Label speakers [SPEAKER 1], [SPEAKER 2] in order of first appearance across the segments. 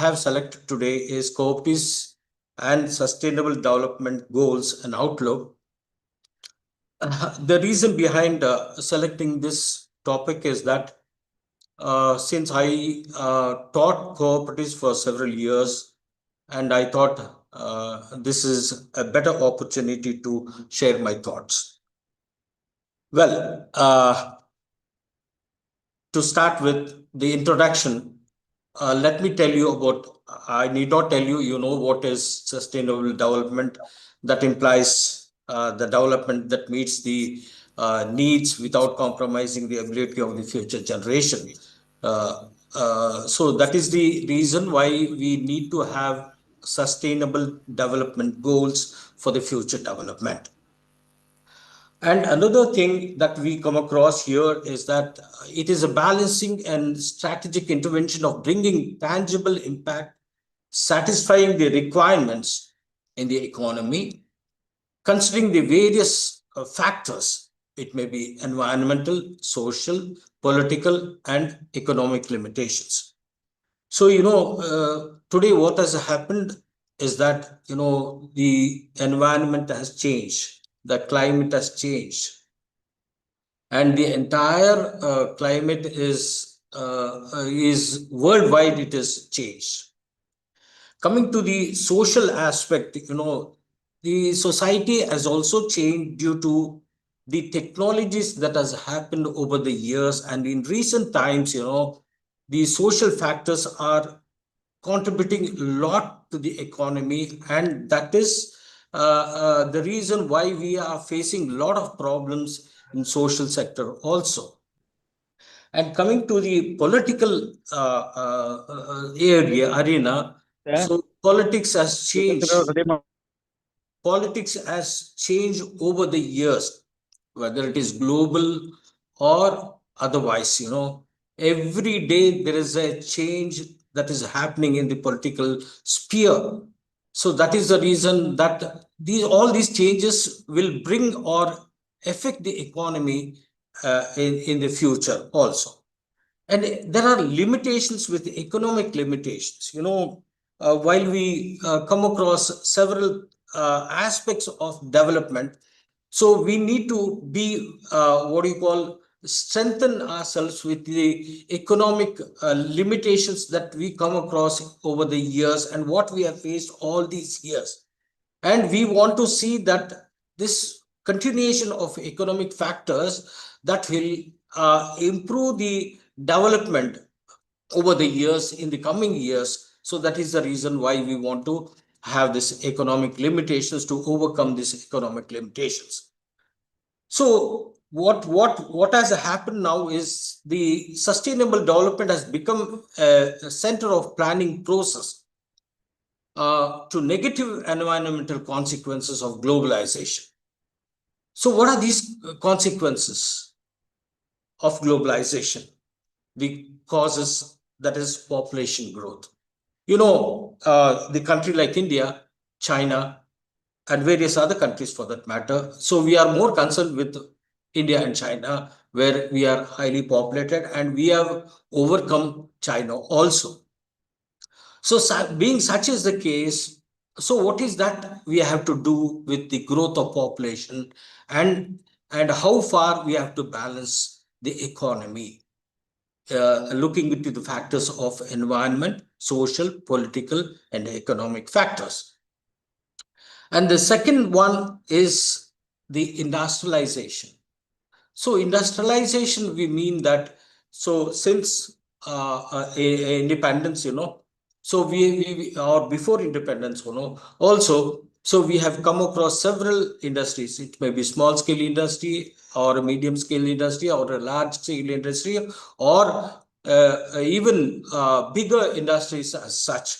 [SPEAKER 1] have selected today is Co-operatives and Sustainable Development Goals and Outlook. The reason behind selecting this topic is that since I taught cooperatives for several years, and I thought this is a better opportunity to share my thoughts. Well, to start with the introduction, let me tell you about, I need not tell you, you know what is sustainable development. That implies the development that meets the needs without compromising the ability of the future generation. So that is the reason why we need to have sustainable development goals for the future development. And another thing that we come across here is that it is a balancing and strategic intervention of bringing tangible impact, satisfying the requirements in the economy, considering the various factors. It may be environmental, social, political, and economic limitations. So, today what has happened is that, the environment has changed, the climate has changed, and the entire climate is worldwide, it is changed. Coming to the social aspect, the society has also changed due to the technologies that has happened over the years, and in recent times, the social factors are contributing a lot to the economy, and that is the reason why we are facing a lot of problems in social sector also. And coming to the political arena, so politics has changed. Politics has changed over the years, whether it is global or otherwise. Every day there is a change that is happening in the political sphere. So that is the reason that all these changes will bring or affect the economy in the future also. And there are limitations with economic limitations. While we come across several aspects of development, so we need to be strengthen ourselves with the economic limitations that we come across over the years and what we have faced all these years. And we want to see that this continuation of economic factors that will improve the development over the years in the coming years. So that is the reason why we want to have this economic limitations to overcome these economic limitations. So what has happened now is the sustainable development has become a center of planning process to negative environmental consequences of globalization. So what are these consequences of globalization? The causes, that is population growth. The country like India, China, and various other countries for that matter. So we are more concerned with India and China, where we are highly populated, and we have overcome China also. So being such is the case, so what is that we have to do with the growth of population, and how far we have to balance the economy, looking into the factors of environment, social, political, and economic factors. And the second one is the industrialization. So industrialization, we mean that, so since independence, so we or before independence, also, so we have come across several industries. It may be small scale industry or a medium scale industry or a large scale industry, or even bigger industries as such.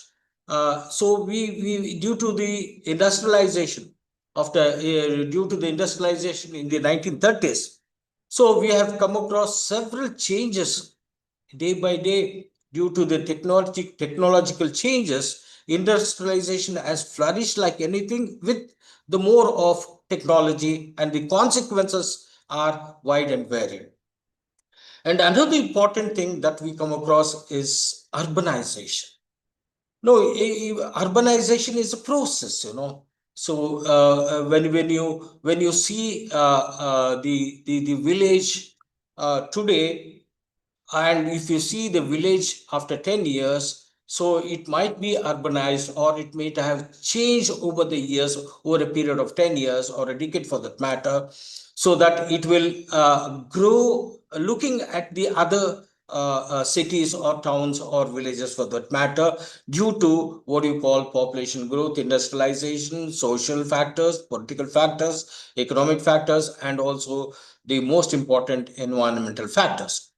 [SPEAKER 1] So we due to the industrialization due to the industrialization in the 1930s, so we have come across several changes day by day due to the technological changes. Industrialization has flourished like anything with the more of technology, and the consequences are wide and varied. And another important thing that we come across is urbanization. No, urbanization is a process, you know. So when you see the village today, and if you see the village after 10 years, so it might be urbanized, or it may have changed over the years, over a period of 10 years or a decade for that matter, so that it will grow looking at the other cities or towns or villages for that matter, due to what you call population growth, industrialization, social factors, political factors, economic factors, and also the most important environmental factors.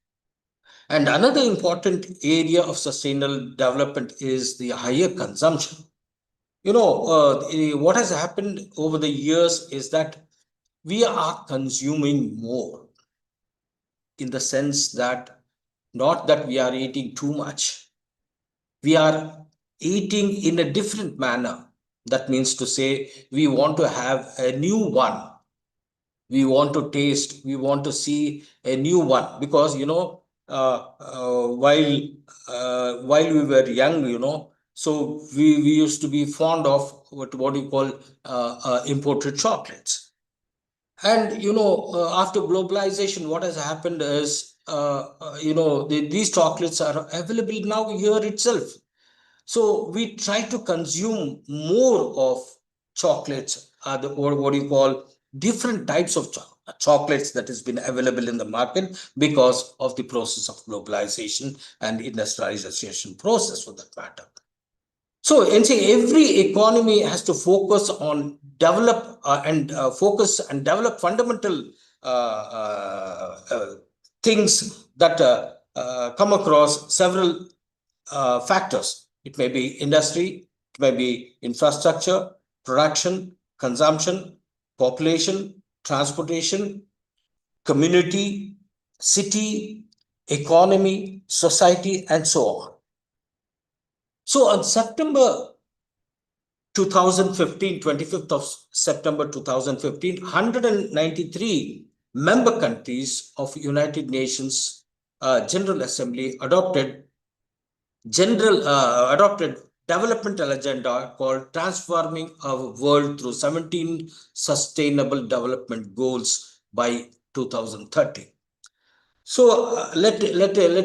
[SPEAKER 1] And another important area of sustainable development is the higher consumption. What has happened over the years is that we are consuming more, in the sense that not that we are eating too much, we are eating in a different manner. That means to say, we want to have a new one, we want to taste, we want to see a new one, because while we were young, so we used to be fond of what you call imported chocolates. And after globalization, what has happened is these chocolates are available now here itself. So we try to consume more of chocolates, or what you call different types of chocolates that has been available in the market, because of the process of globalization and industrialization process for that matter. So, and see, every economy has to focus on develop and focus and develop fundamental things that come across several factors. It may be industry, it may be infrastructure, production, consumption, population, transportation, community, city, economy, society, and so on. So on September 2015, 25th of September 2015, 193 member countries of United Nations General Assembly adopted developmental agenda called Transforming Our World Through 17 Sustainable Development Goals by 2030. So let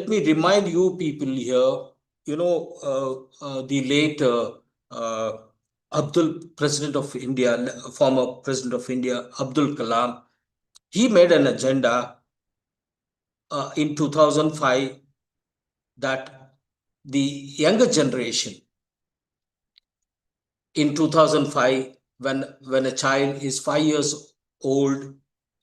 [SPEAKER 1] me remind you people here, the late President of India, former President of India, Abdul Kalam, he made an agenda in 2005 that the younger generation, in 2005, when a child is 5 years old,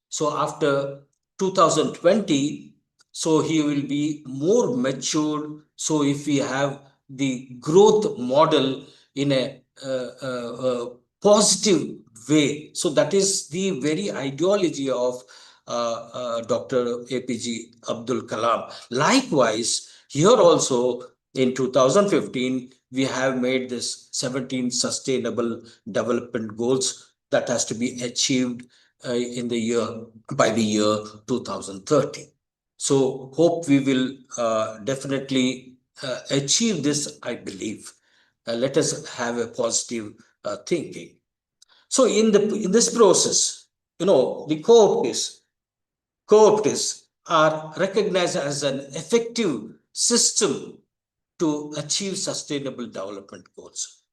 [SPEAKER 1] so after 2020, so he will be more matured. So if we have the growth model in a positive way, so that is the very ideology of Dr. APG Abdul Kalam. Likewise, here also in 2015, we have made this 17 sustainable development goals that has to be achieved in the year by the year 2030. So hope we will definitely achieve this, I believe. Let us have a positive thinking. So in this process, the cooperatives are recognized as an effective system to achieve sustainable development goals.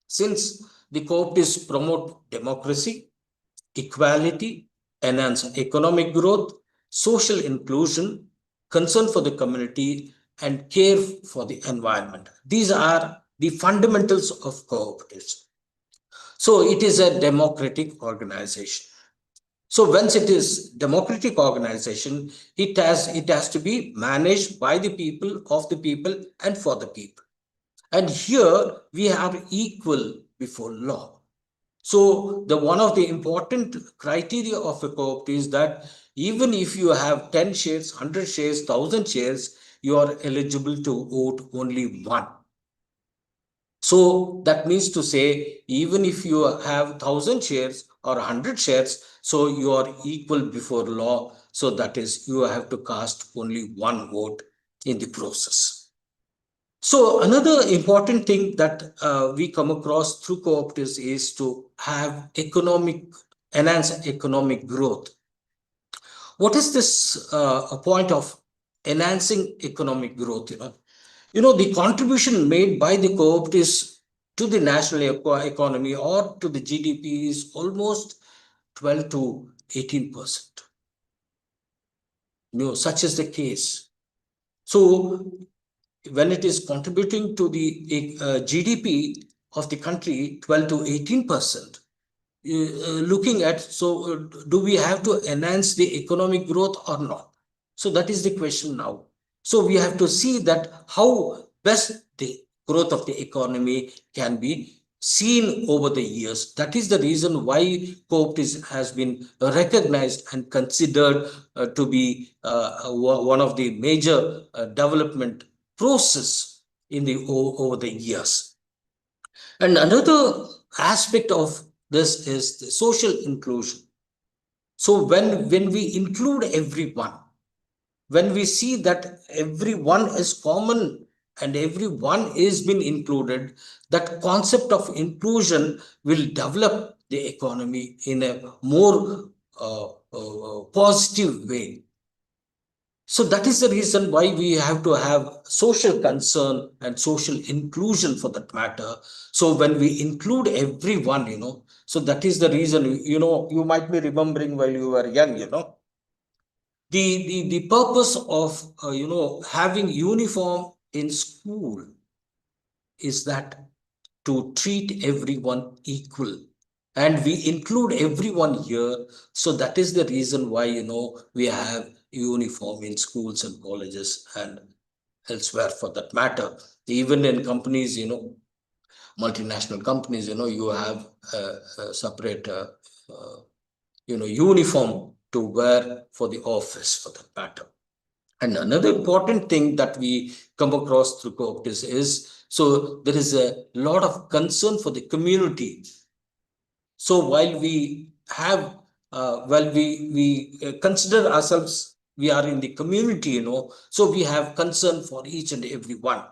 [SPEAKER 1] Since the cooperatives promote democracy, equality, enhance economic growth, social inclusion, concern for the community, and care for the environment. These are the fundamentals of cooperatives. So it is a democratic organization. So once it is democratic organization, it has to be managed by the people, of the people, and for the people. And here we are equal before law. So the one of the important criteria of a cooperative is that even if you have 10 shares, 100 shares, 1,000 shares, you are eligible to vote only one. So that means to say, even if you have 1,000 shares or 100 shares, so you are equal before law. So that is, you have to cast only one vote in the process. So another important thing that we come across through cooperatives is to have enhance economic growth. What is this a point of enhancing economic growth? The contribution made by the cooperatives to the national economy or to the GDP is almost 12 to 18%. Such is the case. So when it is contributing to the GDP of the country, 12 to 18%, looking at, do we have to enhance the economic growth or not? So that is the question now. So we have to see that how best the growth of the economy can be seen over the years. That is the reason why cooperatives has been recognized and considered to be one of the major development process in the over the years. And another aspect of this is the social inclusion. So when we include everyone, when we see that everyone is common and everyone is been included, that concept of inclusion will develop the economy in a more positive way. So that is the reason why we have to have social concern and social inclusion for that matter. So when we include everyone, so that is the reason, you might be remembering while you were young, the purpose of, having uniform in school is that to treat everyone equal. And we include everyone here. So that is the reason why, we have uniform in schools and colleges and elsewhere for that matter. Even in companies, multinational companies, you have a separate, uniform to wear for the office for that matter. And another important thing that we come across through cooperatives is, so there is a lot of concern for the community. So while we have, we consider ourselves, we are in the community, so we have concern for each and every one.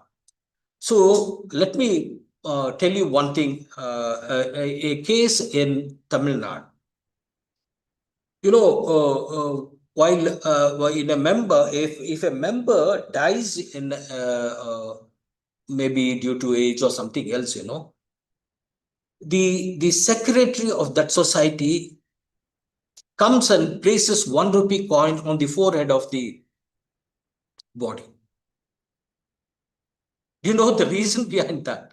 [SPEAKER 1] So let me tell you one thing, a case in Tamil Nadu. While in a member, if a member dies in maybe due to age or something else, the secretary of that society comes and places 1 rupee coin on the forehead of the body. You know the reason behind that?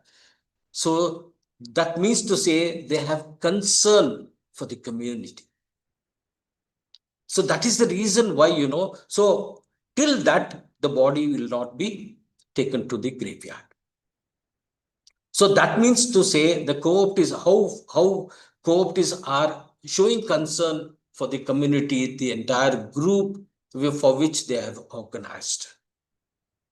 [SPEAKER 1] So that means to say they have concern for the community. So that is the reason why, so till that the body will not be taken to the graveyard. So that means to say the cooperatives, how cooperatives are showing concern for the community, the entire group for which they have organized.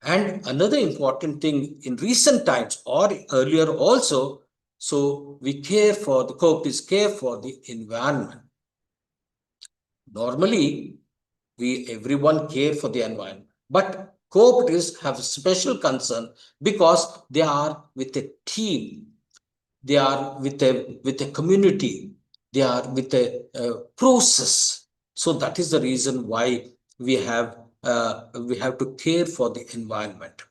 [SPEAKER 1] And another important thing in recent times or earlier also, so we care for the cooperatives, care for the environment. Normally, everyone care for the environment, but cooperatives have special concern because they are with a team, they are with a community, they are with a process. So that is the reason why we have to care for the environment.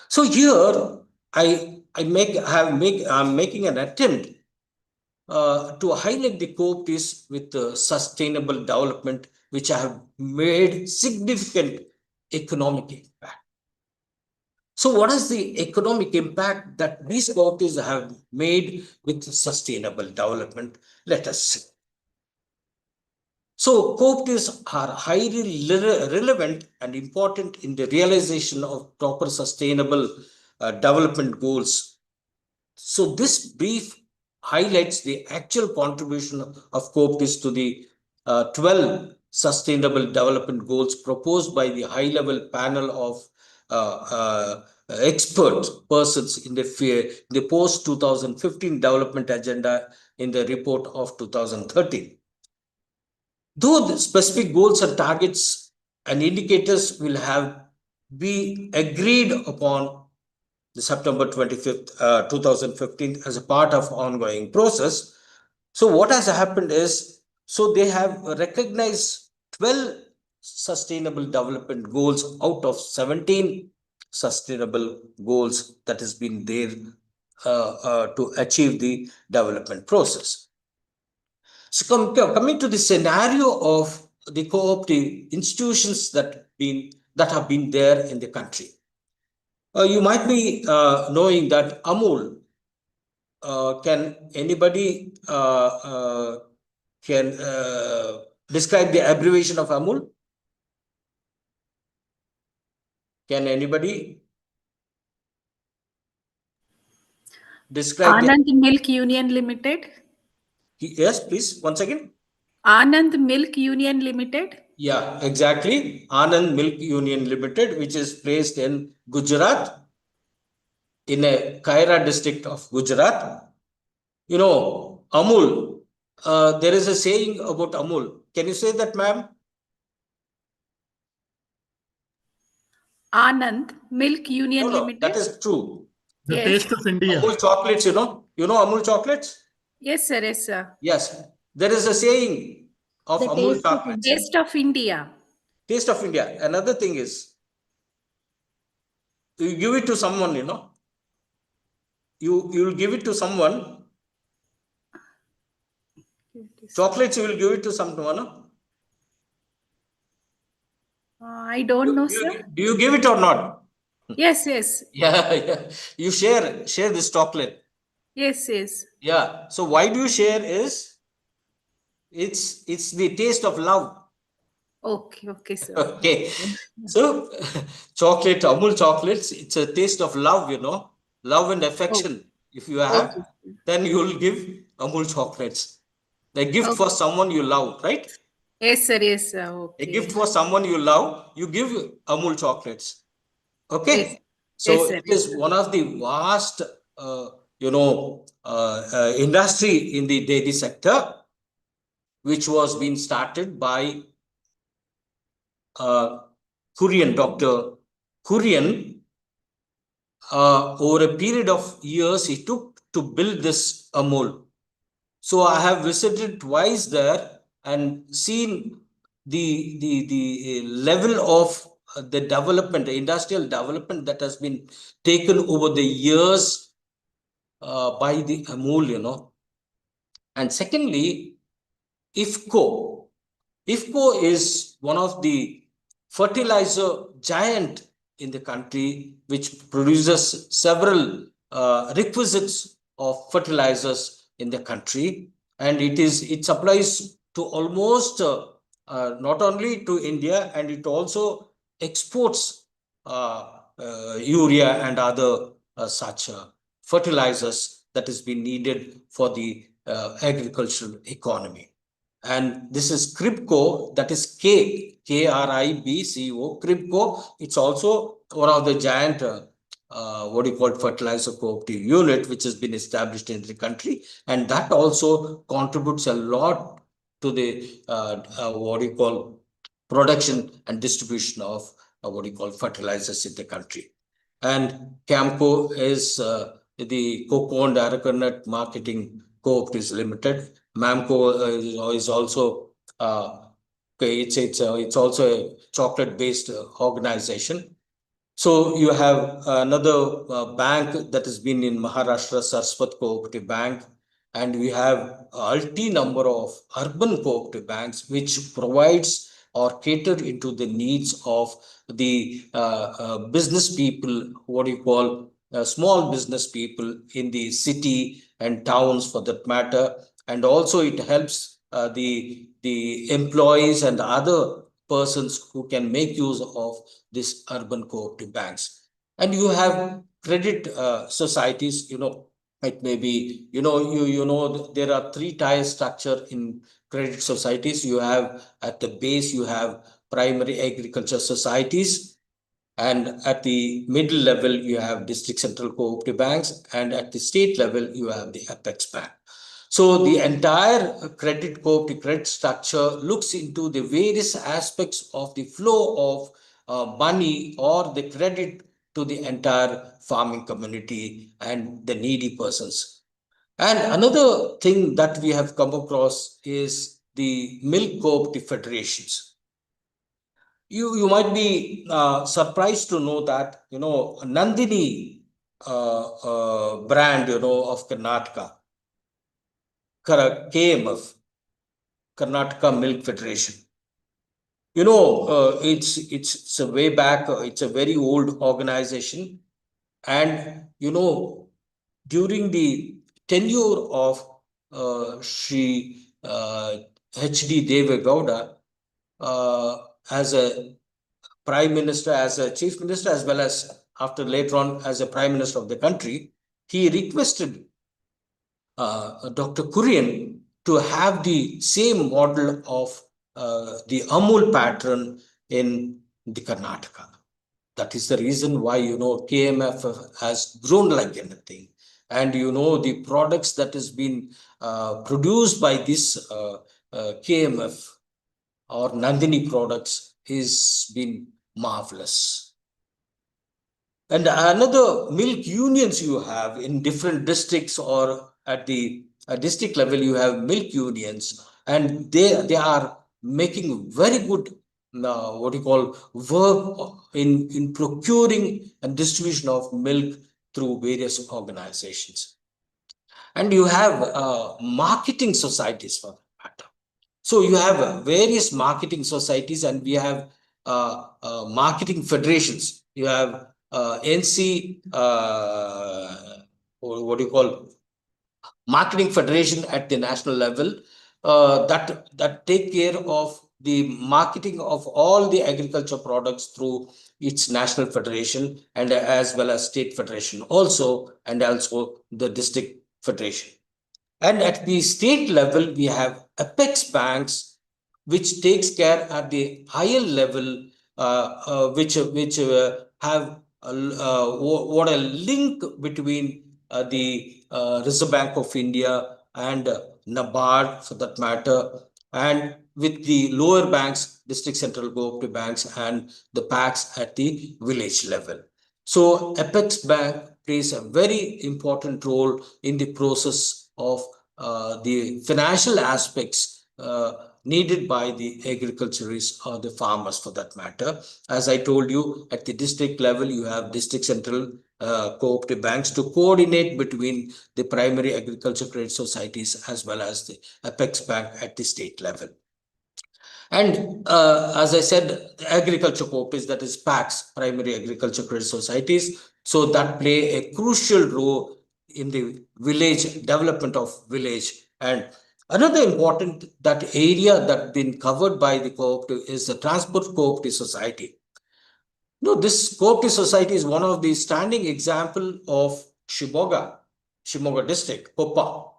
[SPEAKER 1] So here I'm making an attempt to highlight the cooperatives with sustainable development, which have made significant economic impact. So what is the economic impact that these cooperatives have made with sustainable development? Let us see. So cooperatives are highly relevant and important in the realization of proper sustainable development goals. So this brief highlights the actual contribution of cooperatives to the 12 sustainable development goals proposed by the high-level panel of expert persons in the post-2015 development agenda in the report of 2013. Though the specific goals and targets and indicators will have be agreed upon the September 25th, 2015 as a part of ongoing process. So what has happened is, so they have recognized 12 sustainable development goals out of 17 sustainable goals that has been there to achieve the development process. So coming to the scenario of the cooperative institutions that have been there in the country. You might be knowing that Amul, can anybody can describe the abbreviation of Amul? Can anybody describe
[SPEAKER 2] Anand Milk Union Limited.
[SPEAKER 1] Yes, please, once again.
[SPEAKER 2] Anand Milk Union Limited.
[SPEAKER 1] Yeah, exactly. Anand Milk Union Limited, which is placed in Gujarat, in a Kaira district of Gujarat. You know, Amul, there is a saying about Amul. Can you say that, ma'am?
[SPEAKER 2] Anand Milk Union Limited.
[SPEAKER 1] That is true.
[SPEAKER 3] The
[SPEAKER 2] Yes.
[SPEAKER 3] taste of India.
[SPEAKER 1] Amul chocolates, you know Amul chocolates?
[SPEAKER 2] Yes, sir. Yes, sir.
[SPEAKER 1] Yes, there is a saying of
[SPEAKER 4] The
[SPEAKER 1] Amul
[SPEAKER 4] taste of
[SPEAKER 1] chocolates.
[SPEAKER 2] Taste of India.
[SPEAKER 1] Taste of India. Another thing is, you give it to someone, you'll give it to someone. Chocolates, you will give it to someone.
[SPEAKER 2] I don't know, sir.
[SPEAKER 1] Do you give it or not?
[SPEAKER 2] Yes, yes.
[SPEAKER 1] Yeah. You share this chocolate.
[SPEAKER 2] Yes, yes.
[SPEAKER 1] Yeah. So why do you share is, it's the taste of love.
[SPEAKER 2] Okay, sir.
[SPEAKER 1] Okay. So chocolate, Amul chocolates, it's a taste of love, love and affection. If you have, then you will give Amul chocolates. A gift for someone you love, right?
[SPEAKER 2] Yes, sir. Yes, sir. Okay.
[SPEAKER 1] A gift for someone you love, you give Amul chocolates. Okay.
[SPEAKER 2] Yes.
[SPEAKER 1] So
[SPEAKER 2] Yes, sir.
[SPEAKER 1] it is one of the vast, industry in the dairy sector, which was being started by Kurian, Dr. Kurian. Over a period of years, he took to build this Amul. So I have visited twice there and seen the level of the development, the industrial development that has been taken over the years by the Amul, And secondly, IFCO. IFCO is one of the fertilizer giant in the country, which produces several requisites of fertilizers in the country, and it supplies to almost not only to India, and it also exports urea and other such fertilizers that has been needed for the agricultural economy. And this is Kribco, that is Kribco, Kribco. It's also one of the giant, fertilizer cooperative unit, which has been established in the country. And that also contributes a lot to the, production and distribution of, fertilizers in the country. And Camco is the cocoa and arecanut marketing cooperatives limited. Mamco is also it's also a chocolate based organization. So you have another bank that has been in Maharashtra, Saraswat Cooperative Bank, and we have multi number of urban cooperative banks which provides or cater into the needs of the business people, small business people in the city and towns for that matter. And also it helps the employees and other persons who can make use of these urban cooperative banks. And you have credit societies, it may be, there are three-tier structure in credit societies. You have at the base, you have primary agriculture societies, and at the middle level, you have district central cooperative banks, and at the state level, you have the Apex Bank. So the entire cooperative credit structure looks into the various aspects of the flow of money or the credit to the entire farming community and the needy persons. And another thing that we have come across is the milk cooperative federations. You might be surprised to know that, Nandini brand, of Karnataka, KMF, Karnataka Milk Federation. It's a way back. It's a very old organization, and during the tenure of Shri H.D. Devegowda as a prime minister, as a chief minister, as well as after later on as a prime minister of the country, he requested Dr. Kurian to have the same model of the Amul pattern in the Karnataka. That is the reason why, KMF has grown like anything. And, the products that has been produced by this KMF or Nandini products is been marvelous. And another milk unions you have in different districts, or at the district level, you have milk unions, and they are making very good work in procuring and distribution of milk through various organizations. And you have marketing societies for that matter. So you have various marketing societies, and we have marketing federations. You have NC, marketing federation at the national level, that take care of the marketing of all the agriculture products through its national federation, and as well as state federation also, and also the district federation. And at the state level, we have apex banks, which takes care at the higher level, which have what a link between the Reserve Bank of India and NABARD, for that matter, and with the lower banks, district central cooperative banks, and the PACs at the village level. So Apex Bank plays a very important role in the process of the financial aspects needed by the agriculturists or the farmers, for that matter. As I told you, at the district level, you have district central cooperative banks to coordinate between the primary agriculture credit societies as well as the Apex Bank at the state level. And as I said, the agriculture cooperatives, that is PACs, primary agriculture credit societies, so that play a crucial role in the village development of village. And another important area that been covered by the cooperative is the transport cooperative society. This cooperative society is one of the standing example of Shimoga district, Koppa.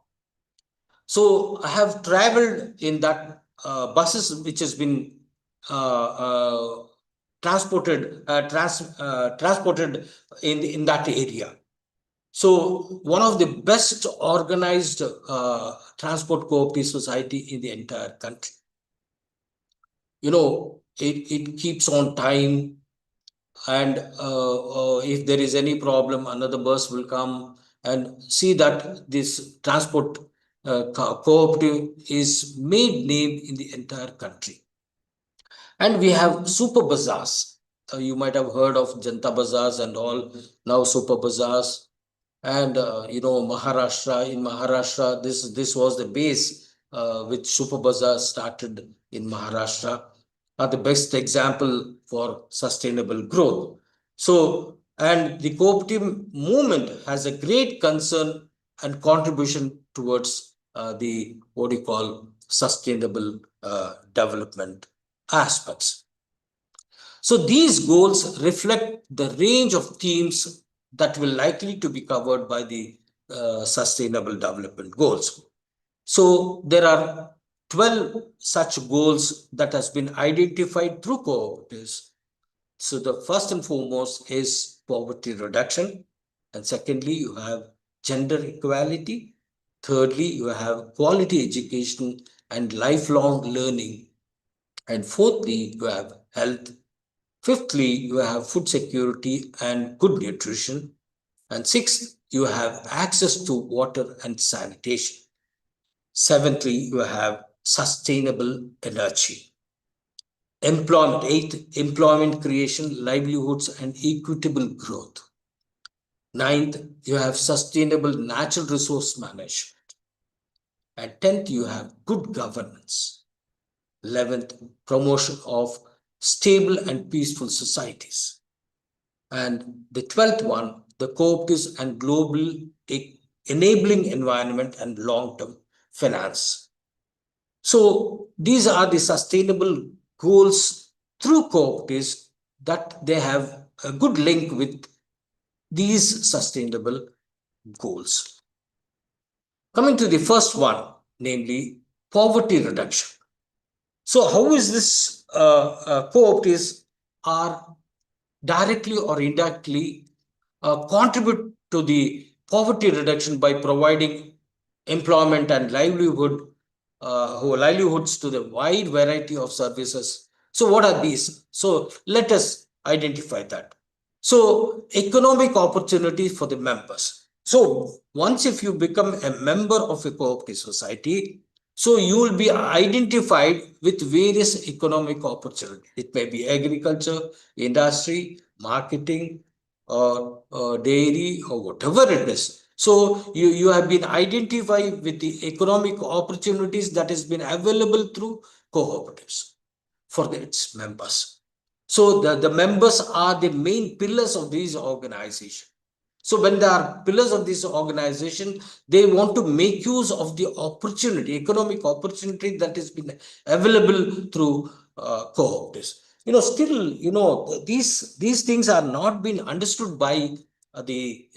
[SPEAKER 1] So I have traveled in that buses which has been transported in that area. So one of the best organized transport cooperative society in the entire country. It keeps on time, and if there is any problem, another bus will come and see that this transport cooperative is made name in the entire country. And we have super bazaars. You might have heard of Janta Bazaars and all, now super bazaars. And Maharashtra, in Maharashtra, this was the base which super bazaar started in Maharashtra, are the best example for sustainable growth. So, and the cooperative movement has a great concern and contribution towards the sustainable development aspects. So these goals reflect the range of themes that will likely to be covered by the sustainable development goals. So there are 12 such goals that has been identified through cooperatives. So the first and foremost is poverty reduction. And secondly, you have gender equality. Thirdly, you have quality education and lifelong learning. And fourthly, you have health. Fifthly, you have food security and good nutrition. And sixth, you have access to water and sanitation. Seventhly, you have sustainable energy. Employment, eighth, employment creation, livelihoods, and equitable growth. Ninth, you have sustainable natural resource management. And 10th, you have good governance. 11th, promotion of stable and peaceful societies. And the 12th one, the cooperatives and global enabling environment and long-term finance. So these are the sustainable goals through cooperatives that they have a good link with these sustainable goals. Coming to the first one, namely poverty reduction. So how is this cooperatives are directly or indirectly contribute to the poverty reduction by providing employment and livelihoods to the wide variety of services. So what are these? So let us identify that. So economic opportunities for the members. So once if you become a member of a cooperative society, so you will be identified with various economic opportunities. It may be agriculture, industry, marketing, or dairy, or whatever it is. So you have been identified with the economic opportunities that has been available through cooperatives for its members. So the members are the main pillars of these organizations. So when they are pillars of this organization, they want to make use of the opportunity, economic opportunity that has been available through cooperatives. Still, these things are not being understood by the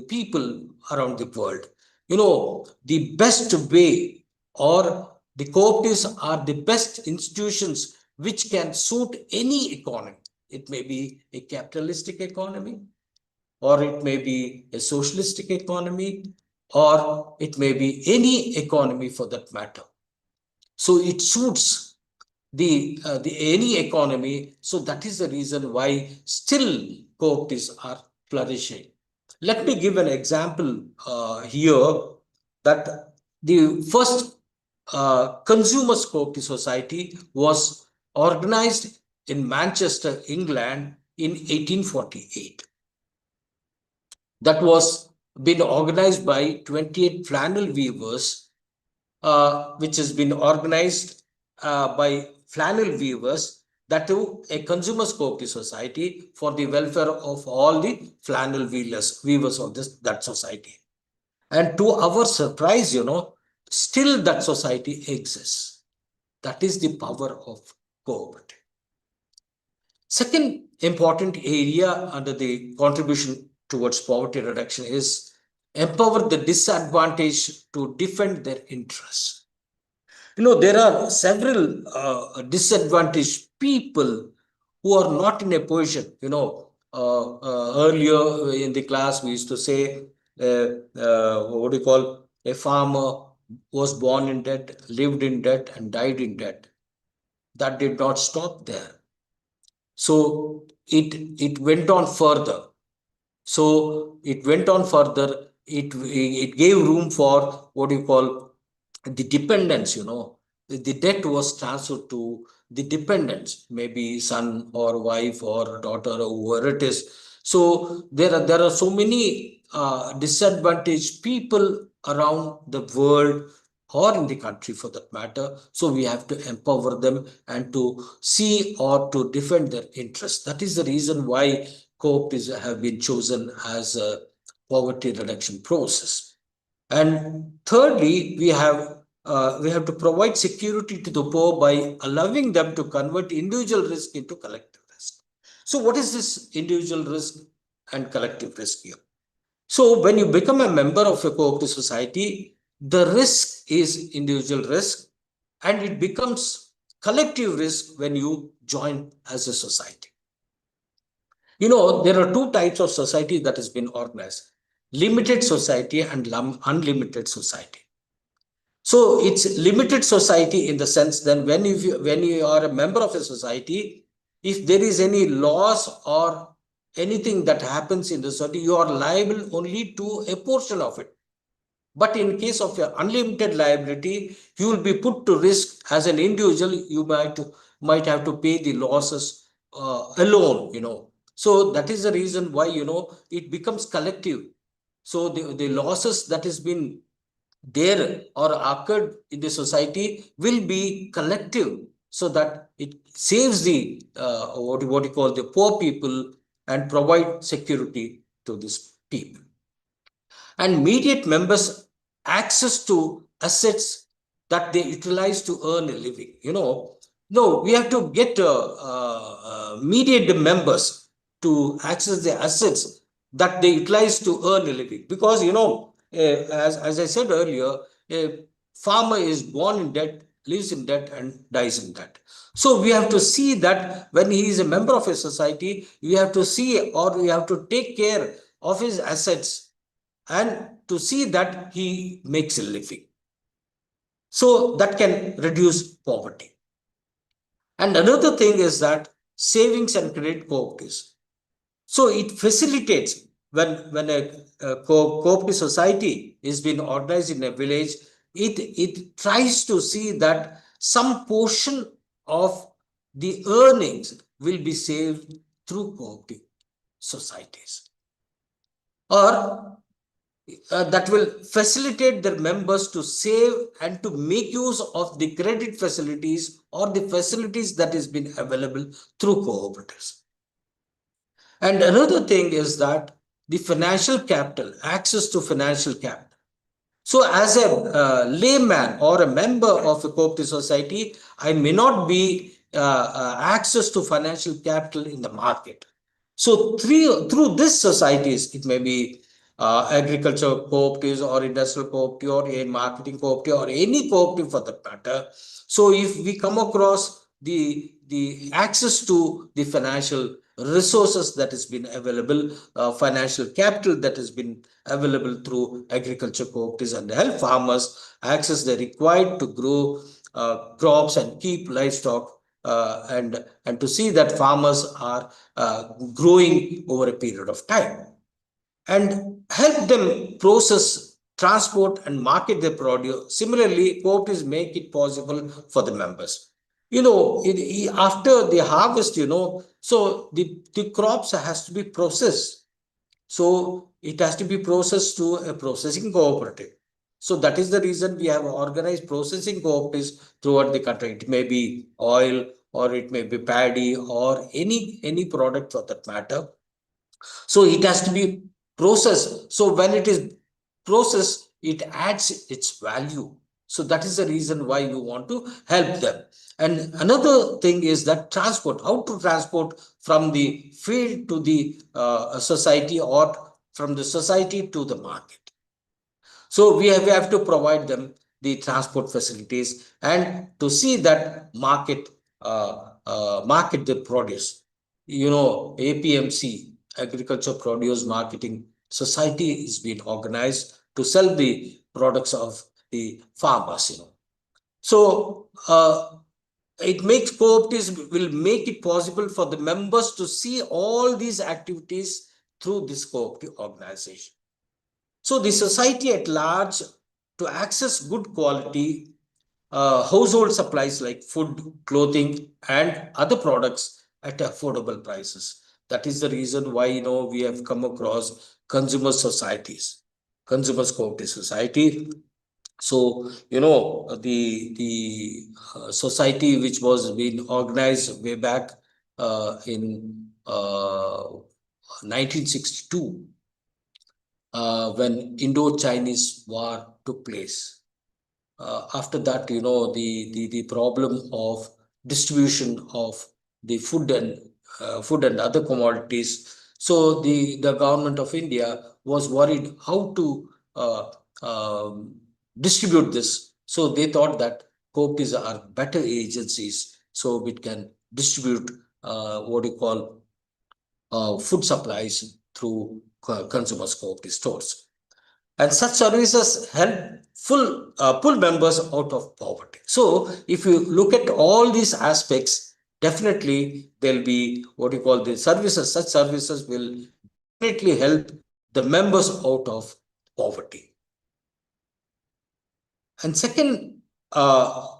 [SPEAKER 1] people around the world. The best way, or the cooperatives are the best institutions which can suit any economy. It may be a capitalistic economy, or it may be a socialistic economy, or it may be any economy for that matter. So it suits the any economy. So that is the reason why still cooperatives are flourishing. Let me give an example here, that the first Consumers Cooperative Society was organized in Manchester, England in 1848. That was been organized by 28 flannel weavers, which has been organized by flannel weavers, that to a consumers cooperative society for the welfare of all the flannel weavers of that society. And to our surprise, still that society exists. That is the power of cooperative. Second important area under the contribution towards poverty reduction is empower the disadvantaged to defend their interests. There are several disadvantaged people who are not in a position. Earlier in the class, we used to say, what do you call, a farmer was born in debt, lived in debt, and died in debt. That did not stop there. So it went on further. It gave room for what you call the dependence. The debt was transferred to the dependents, maybe son or wife or daughter or whoever it is. So there are so many disadvantaged people around the world, or in the country for that matter. So we have to empower them and to see or to defend their interests. That is the reason why cooperatives have been chosen as a poverty reduction process. And thirdly, we have to provide security to the poor by allowing them to convert individual risk into collective risk. So what is this individual risk and collective risk here? So when you become a member of a cooperative society, the risk is individual risk, and it becomes collective risk when you join as a society. There are two types of society that has been organized: limited society and unlimited society. So it's limited society in the sense that when you are a member of a society, if there is any loss or anything that happens in the society, you are liable only to a portion of it. But in case of your unlimited liability, you will be put to risk as an individual. You might have to pay the losses alone, So that is the reason why, it becomes collective. So the losses that has been there or occurred in the society will be collective, so that it saves the what you call the poor people and provide security to these people. And mediate members access to assets that they utilize to earn a living. No, we have to get mediate the members to access the assets that they utilize to earn a living. Because, as I said earlier, a farmer is born in debt, lives in debt, and dies in debt. So we have to see that when he is a member of a society, we have to see, or we have to take care of his assets and to see that he makes a living. So that can reduce poverty. And another thing is that savings and credit cooperatives. So it facilitates when a cooperative society is being organized in a village, it tries to see that some portion of the earnings will be saved through cooperative societies, or that will facilitate their members to save and to make use of the credit facilities or the facilities that is been available through cooperatives. And another thing is that the financial capital, access to financial capital. So as a layman or a member of a cooperative society, I may not be access to financial capital in the market. So through these societies, it may be agriculture cooperatives or industrial cooperative or a marketing cooperative or any cooperative for that matter. So if we come across the access to the financial resources that has been available, financial capital that has been available through agriculture cooperatives, and help farmers access the required to grow crops and keep livestock, and to see that farmers are growing over a period of time, and help them process, transport, and market their produce. Similarly, cooperatives make it possible for the members. After the harvest, so the crops has to be processed. So it has to be processed to a processing cooperative. So that is the reason we have organized processing cooperatives throughout the country. It may be oil, or it may be paddy, or any product for that matter. So it has to be processed. So when it is processed, it adds its value. So that is the reason why you want to help them. And another thing is that transport, how to transport from the field to the society, or from the society to the market. So we have to provide them the transport facilities, and to see that market the produce. APMC, Agriculture Produce Marketing Society, is being organized to sell the products of the farmers. So it makes cooperatives will make it possible for the members to see all these activities through this cooperative organization. So the society at large, to access good quality household supplies like food, clothing, and other products at affordable prices. That is the reason why we have come across consumer societies, consumers cooperative society. So the society which was being organized way back in 1962, when Indo-Chinese War took place. After that, the problem of distribution of the food and other commodities. So the government of India was worried how to distribute this. So they thought that cooperatives are better agencies, so it can distribute what you call food supplies through consumers cooperative stores. And such services help pull members out of poverty. So if you look at all these aspects, definitely there'll be what you call the services. Such services will definitely help the members out of poverty. And second,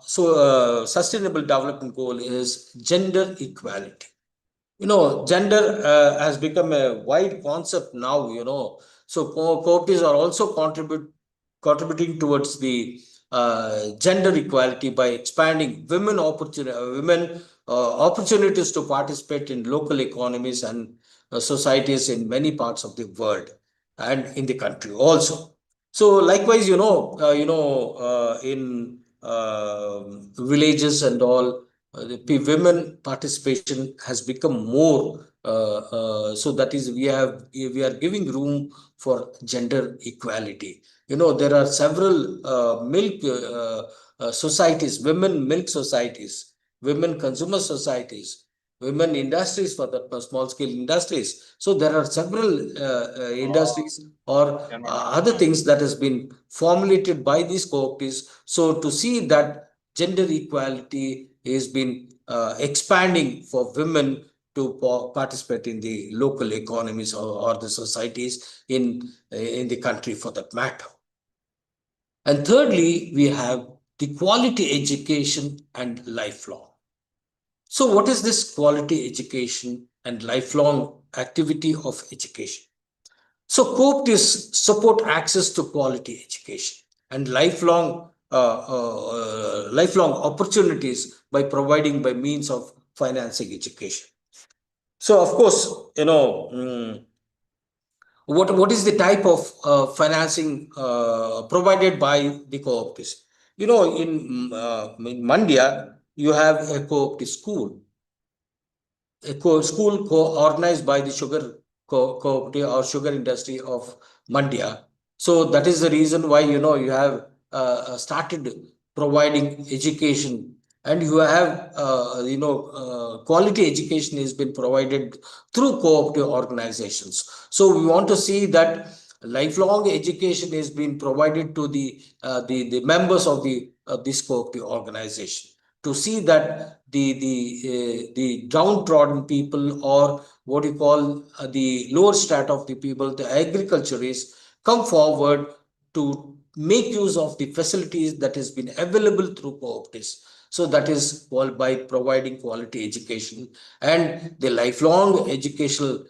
[SPEAKER 1] sustainable development goal is gender equality. Gender has become a wide concept now, so cooperatives are also contributing towards the gender equality by expanding women opportunities to participate in local economies and societies in many parts of the world and in the country also. So likewise, in villages and all, the women participation has become more. So that is, we are giving room for gender equality. There are several milk societies, women milk societies, women consumer societies, women industries, for that small scale industries. So there are several industries or other things that has been formulated by these cooperatives. So to see that gender equality has been expanding for women to participate in the local economies or the societies in the country for that matter. And thirdly, we have the quality education and lifelong. So what is this quality education and lifelong activity of education? So cooperatives support access to quality education and lifelong opportunities by providing by means of financing education. So of course, what is the type of financing provided by the cooperatives? In Mandya, you have a cooperative school, school organized by the sugar cooperative or sugar industry of Mandya. So that is the reason why you have started providing education, and you have quality education has been provided through cooperative organizations. So we want to see that lifelong education is being provided to the members of this cooperative organization, to see that the downtrodden people, or what you call the lower strata of the people, the agriculturists, come forward to make use of the facilities that has been available through cooperatives. So that is all by providing quality education and the lifelong educational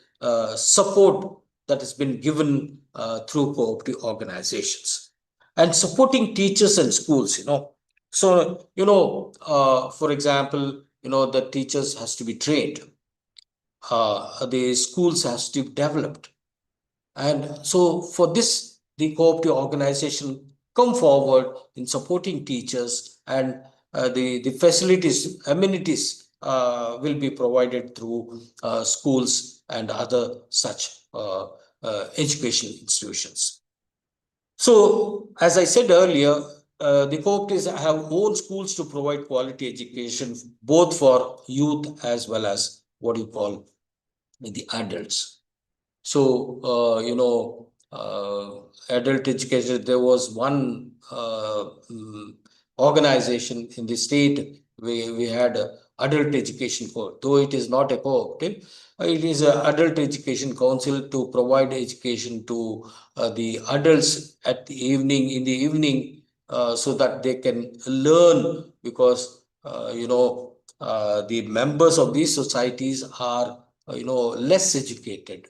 [SPEAKER 1] support that has been given through cooperative organizations, and supporting teachers and schools. So, for example, the teachers has to be trained, the schools has to be developed. And so for this, the cooperative organization come forward in supporting teachers, and the facilities, amenities will be provided through schools and other such education institutions. So, as I said earlier, the cooperatives have own schools to provide quality education, both for youth as well as what you call the adults. So, adult education, there was one organization in the state, we had adult education for, though it is not a cooperative, it is an adult education council to provide education to the adults at the evening, in the evening, so that they can learn, because, the members of these societies are, less educated,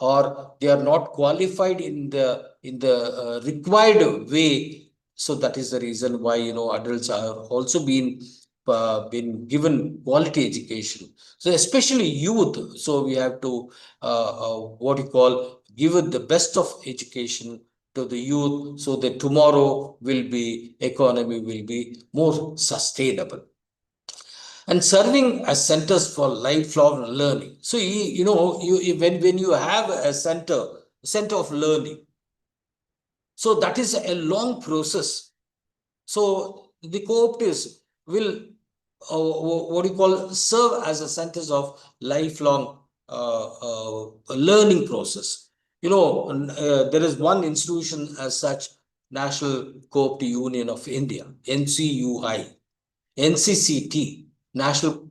[SPEAKER 1] or they are not qualified in the required way. So that is the reason why adults are also been given quality education. So especially youth. So we have to what you call, give it the best of education to the youth, so that tomorrow economy will be more sustainable, and serving as centers for lifelong learning. So when you have a center of learning, so that is a long process. So the cooperatives will what do you call, serve as a centers of lifelong learning process. There is one institution as such, National Cooperative Union of India, NCUI, NCCT. National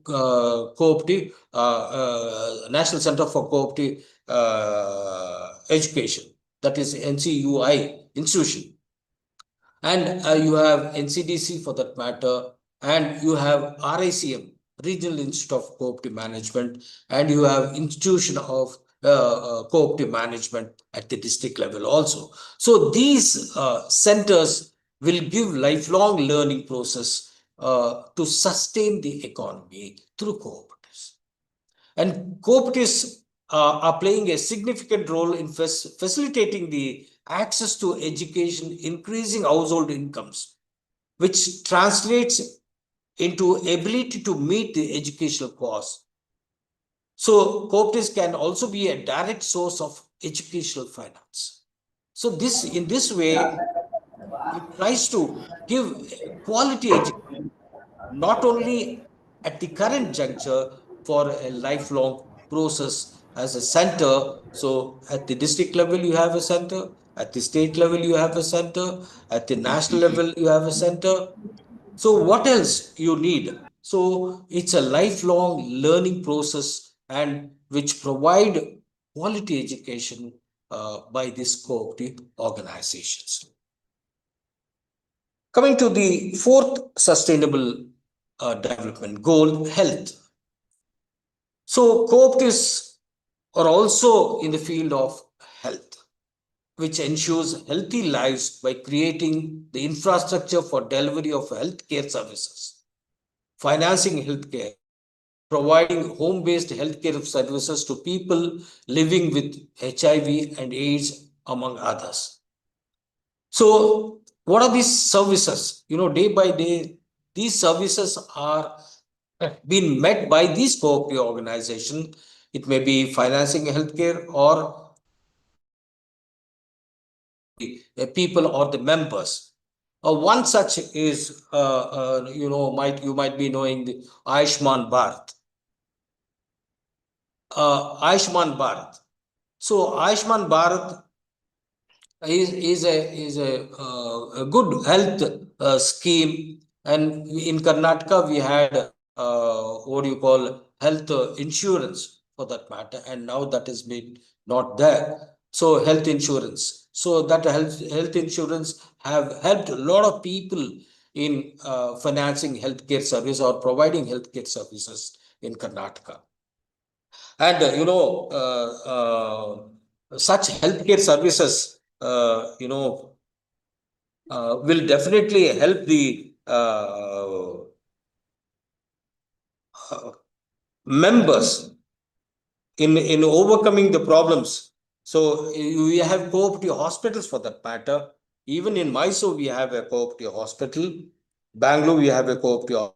[SPEAKER 1] National Center for Cooperative Education, that is NCUI institution. And you have NCDC for that matter, and you have RICM, Regional Institute of Cooperative Management, and you have Institution of Cooperative Management at the district level also. So these centers will give lifelong learning process to sustain the economy through cooperatives. And cooperatives are playing a significant role in facilitating the access to education, increasing household incomes, which translates into ability to meet the educational costs. So cooperatives can also be a direct source of educational finance. So this, in this way, it tries to give quality education, not only at the current juncture for a lifelong process as a center. So at the district level, you have a center, at the state level, you have a center, at the national level, you have a center. So what else you need? So it's a lifelong learning process, and which provide quality education by these cooperative organizations. Coming to the fourth sustainable development goal, health. So cooperatives are also in the field of health, which ensures healthy lives by creating the infrastructure for delivery of healthcare services, financing healthcare, providing home-based healthcare services to people living with HIV and AIDS, among others. So what are these services? Day by day, these services are being met by these cooperative organization. It may be financing healthcare or the people or the members. One such is, you might be knowing the Ayushman Bharat. Ayushman Bharat. So Ayushman Bharat is a good health scheme, and in Karnataka we had what you call health insurance for that matter, and now that has been not there. So health insurance. So that health insurance have helped a lot of people in financing healthcare service or providing healthcare services in Karnataka. And such healthcare services, will definitely help the members in overcoming the problems. So we have cooperative hospitals for that matter. Even in Mysore, we have a cooperative hospital. Bangalore, we have a cooperative.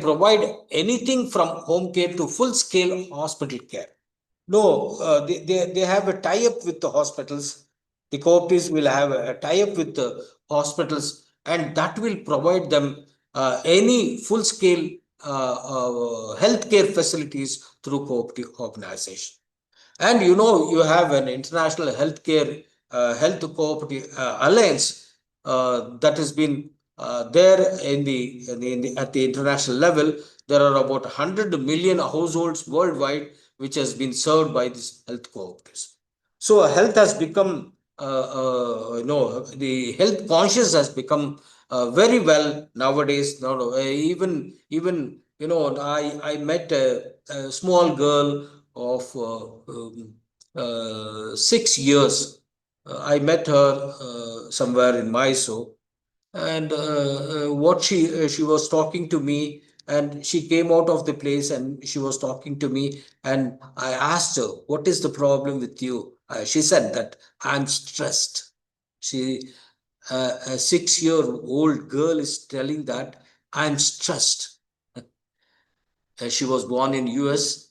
[SPEAKER 1] Provide anything from home care to full-scale hospital care. No, they have a tie-up with the hospitals. The cooperatives will have a tie-up with the hospitals, and that will provide them any full-scale healthcare facilities through cooperative organization. And you have an international healthcare health cooperative alliance that has been there at the international level. There are about 100 million households worldwide which has been served by these health cooperatives. So health has become, the health conscious has become very well nowadays. Now, even I met a small girl of 6 years. I met her somewhere in Mysore, and what she was talking to me, and she came out of the place and she was talking to me, and I asked her, what is the problem with you? She said that I'm stressed. She A 6-year-old girl is telling that I'm stressed. She was born in US,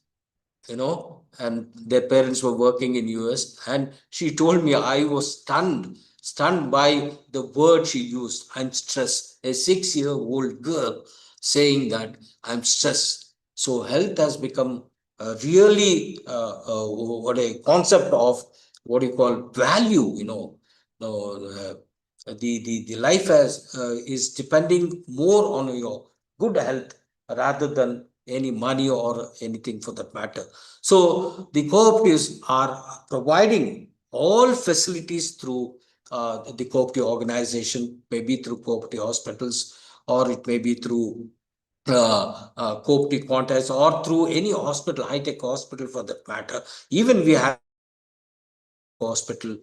[SPEAKER 1] and their parents were working in US, and she told me, I was stunned by the word she used. I'm stressed. A 6-year-old girl saying that I'm stressed. So health has become really what a concept of what you call value. The life has is depending more on your good health rather than any money or anything for that matter. So the cooperatives are providing all facilities through the cooperative organization, maybe through cooperative hospitals, or it may be through cooperative contacts, or through any hospital, high-tech hospital for that matter. Even we have hospital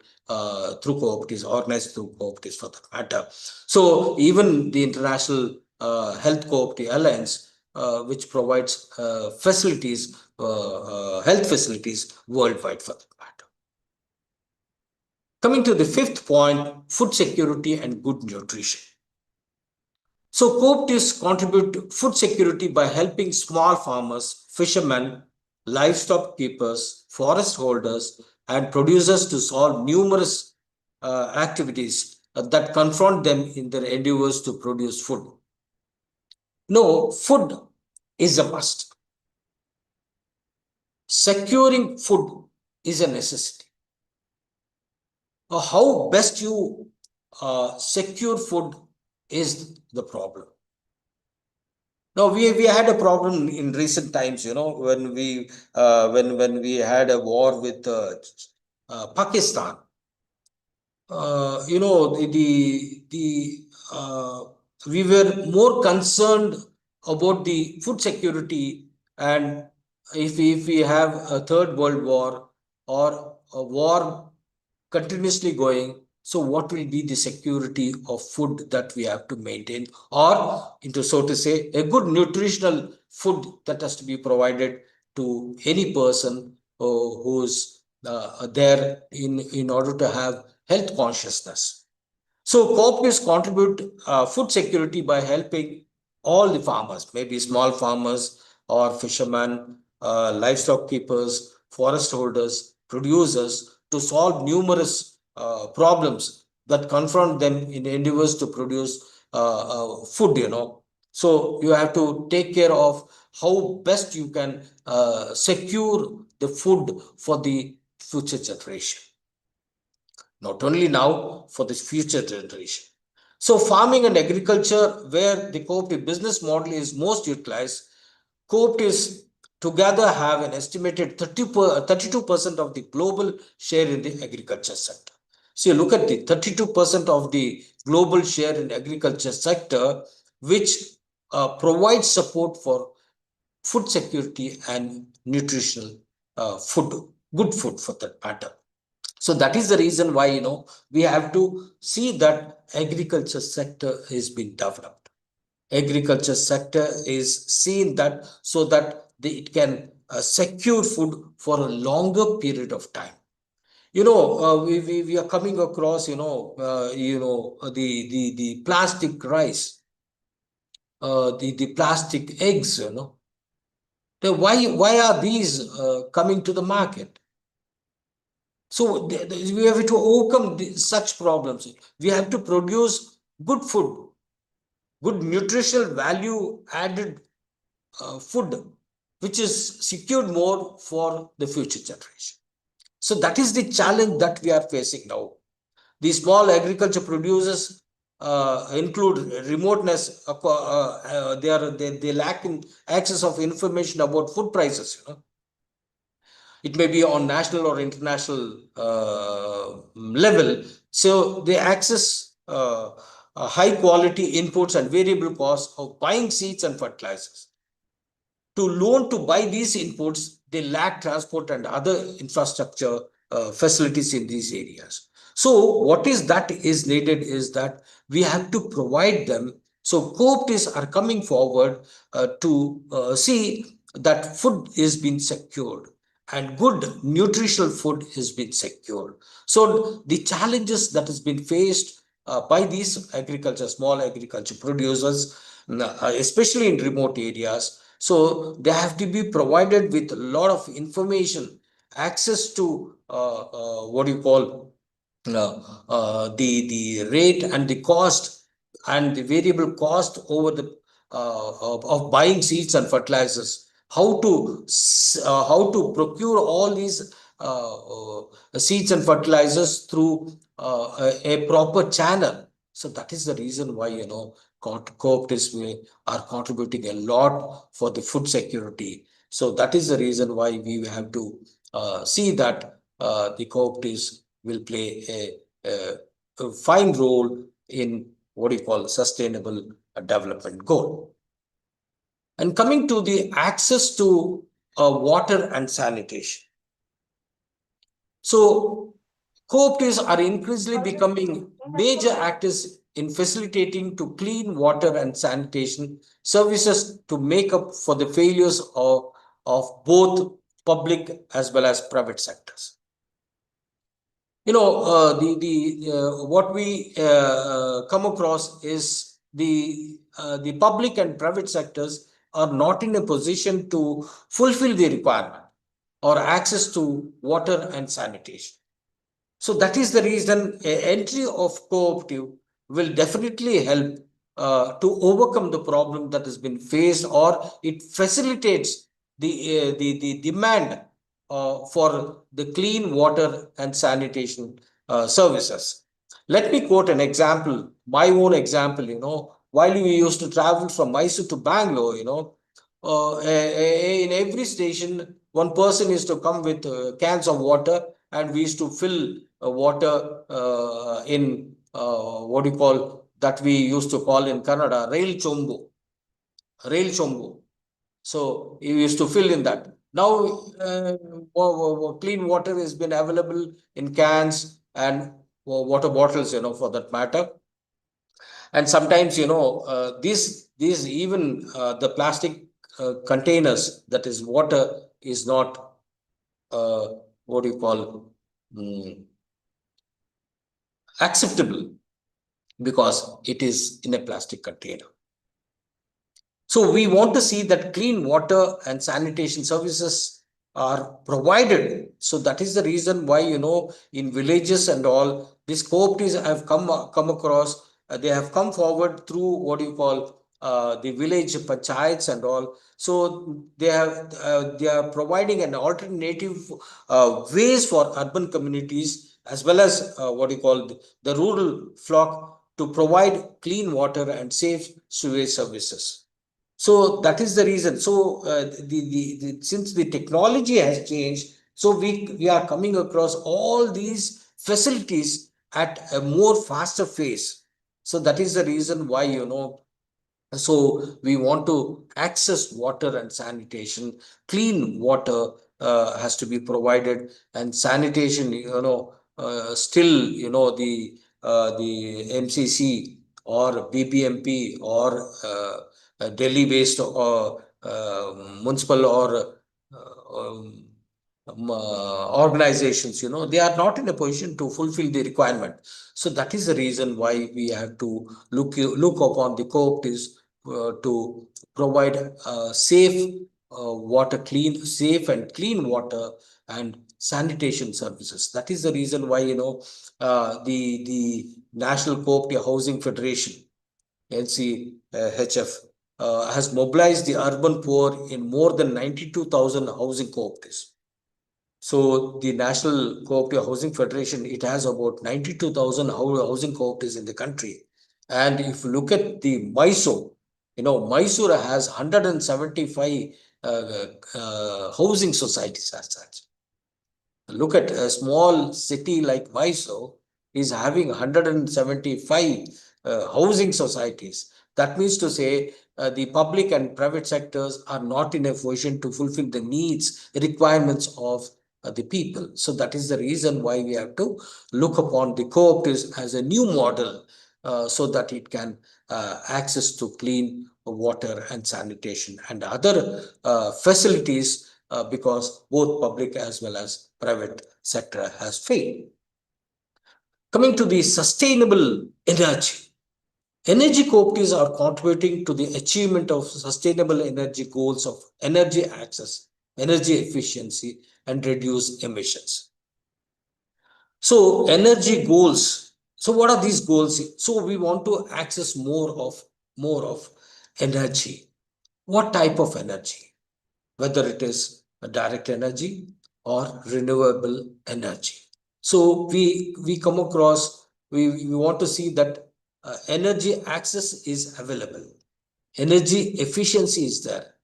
[SPEAKER 1] through cooperatives, organized through cooperatives for that matter. So even the International Health Cooperative Alliance, which provides facilities, health facilities worldwide for that matter. Coming to the fifth point, food security and good nutrition. So cooperatives contribute to food security by helping small farmers, fishermen, livestock keepers, forest holders, and producers to solve numerous activities that confront them in their endeavors to produce food. No, food is a must. Securing food is a necessity. How best you secure food is the problem. No, we had a problem in recent times, when we had a war with Pakistan. We were more concerned about the food security, and if we have a third world war or a war continuously going, so what will be the security of food that we have to maintain, or into, so to say, a good nutritional food that has to be provided to any person who's there in order to have health consciousness. So cooperatives contribute food security by helping all the farmers, maybe small farmers or fishermen, livestock keepers, forest holders, producers, to solve numerous problems that confront them in endeavors to produce food. So you have to take care of how best you can secure the food for the future generation. Not only now, for the future generation. So farming and agriculture, where the cooperative business model is most utilized, cooperatives together have an estimated 32% of the global share in the agriculture sector. So you look at the 32% of the global share in agriculture sector, which provides support for food security and nutritional food, good food for that matter. So that is the reason why, we have to see that agriculture sector has been developed. Agriculture sector is seen that so that it can secure food for a longer period of time. We are coming across, the plastic rice, the plastic eggs, Why are these coming to the market? So we have to overcome such problems. We have to produce good food, good nutritional value added food, which is secured more for the future generation. So that is the challenge that we are facing now. The small agriculture producers include remoteness. They lack in access of information about food prices. It may be on national or international level. So they access high quality inputs and variable costs of buying seeds and fertilizers. To loan to buy these inputs, they lack transport and other infrastructure facilities in these areas. So what is needed is that we have to provide them. So cooperatives are coming forward to see that food is being secured and good nutritional food has been secured. So the challenges that has been faced by these small agriculture producers, especially in remote areas, so they have to be provided with a lot of information access to what do you call the rate and the cost and the variable cost over the of buying seeds and fertilizers, how to procure all these seeds and fertilizers through a proper channel. So that is the reason why cooperatives are contributing a lot for the food security. So that is the reason why we have to see that the cooperatives will play a fine role in what you call sustainable development goal. And coming to the access to water and sanitation. So cooperatives are increasingly becoming major actors in facilitating to clean water and sanitation services to make up for the failures of both public as well as private sectors. What we come across is the public and private sectors are not in a position to fulfill the requirement or access to water and sanitation. So that is the reason entry of cooperative will definitely help to overcome the problem that has been faced, or it facilitates the demand for the clean water and sanitation services. Let me quote an example, my own example. While we used to travel from Mysore to Bangalore, in every station, one person is to come with cans of water, and we used to fill water in what do you call that we used to call in Kannada rail chombu. So you used to fill in that. Now clean water has been available in cans and water bottles, for that matter. And sometimes, these even the plastic containers, that is water, is not what do you call acceptable because it is in a plastic container. So we want to see that clean water and sanitation services are provided. So that is the reason why, in villages and all, these cooperatives have come across, they have come forward through what you call the village panchayats and all. So they are providing an alternative ways for urban communities as well as what you call the rural flock to provide clean water and safe sewage services. So that is the reason. So since the technology has changed, so we are coming across all these facilities at a more faster pace. So that is the reason why, so we want to access water and sanitation. Clean water has to be provided, and sanitation, still, the MCC or BBMP or Delhi based or municipal or organizations, they are not in a position to fulfill the requirement. So that is the reason why we have to look upon the cooperatives to provide safe safe and clean water and sanitation services. That is the reason why, the National Cooperative Housing Federation, NCHF, has mobilized the urban poor in more than 92,000 housing cooperatives. So the National Cooperative Housing Federation, it has about 92,000 housing cooperatives in the country. And if you look at the Mysore, Mysore has 175 housing societies as such. Look at a small city like Mysore is having 175 housing societies. That means to say the public and private sectors are not in a position to fulfill the needs, requirements of the people. So that is the reason why we have to look upon the cooperatives as a new model so that it can access to clean water and sanitation and other facilities because both public as well as private sector has failed. Coming to the sustainable energy. Energy cooperatives are contributing to the achievement of sustainable energy goals of energy access, energy efficiency, and reduce emissions. So energy goals. So what are these goals? So we want to access more of energy. What type of energy? Whether it is a direct energy or renewable energy. So we come across, we want to see that energy access is available, energy efficiency is there,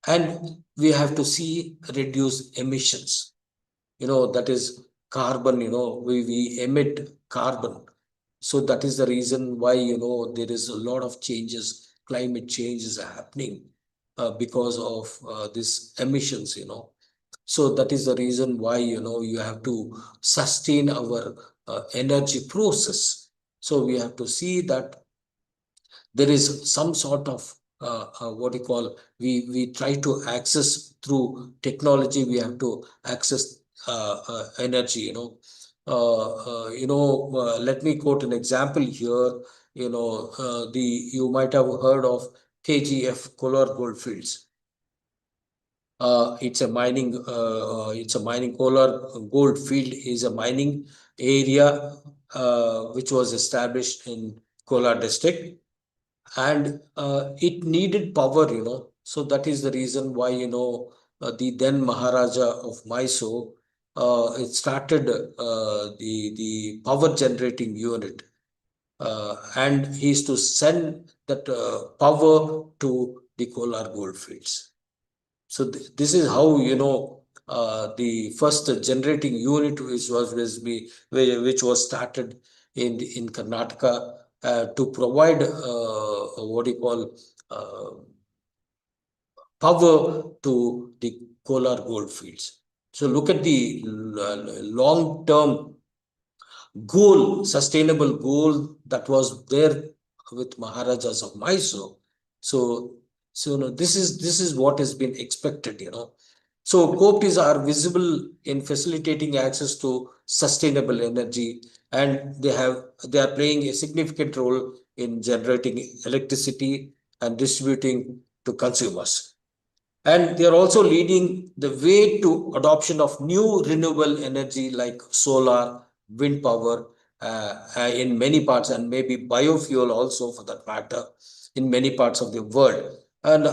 [SPEAKER 1] and we have to see reduce emissions. That is carbon, we emit carbon. So that is the reason why, there is a lot of changes, climate change is happening because of this emissions. So that is the reason why, you have to sustain our energy process. So we have to see that there is some sort of what you call, we try to access through technology, we have to access energy. Let me quote an example here. You might have heard of KGF, Kolar Goldfields. It's a mining Kolar gold field is a mining area which was established in Kolar district, and it needed power. So that is the reason why, the then Maharaja of Mysore, it started the power generating unit, and he is to send that power to the Kolar goldfields. So this is how, the first generating unit which was started in Karnataka to provide what you call power to the Kolar goldfields. So look at the long-term goal, sustainable goal that was there with Maharajas of Mysore. So this is what has been expected. So cooperatives are visible in facilitating access to sustainable energy, and they are playing a significant role in generating electricity and distributing to consumers. And they are also leading the way to adoption of new renewable energy like solar, wind power in many parts, and maybe biofuel also for that matter in many parts of the world. And